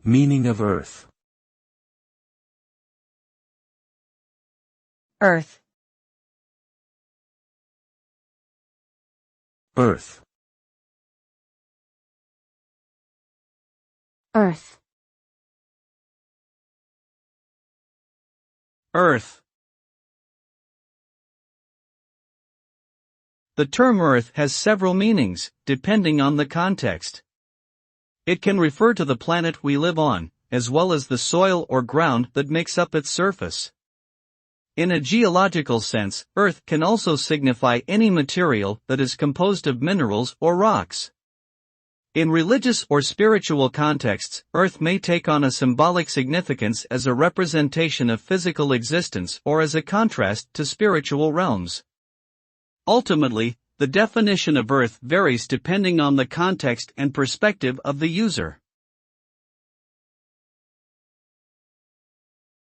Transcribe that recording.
Meaning of earth. Earth. Earth. Earth. Earth. The term Earth has several meanings, depending on the context. It can refer to the planet we live on, as well as the soil or ground that makes up its surface. In a geological sense, Earth can also signify any material that is composed of minerals or rocks. In religious or spiritual contexts, Earth may take on a symbolic significance as a representation of physical existence or as a contrast to spiritual realms. Ultimately, the definition of Earth varies depending on the context and perspective of the user.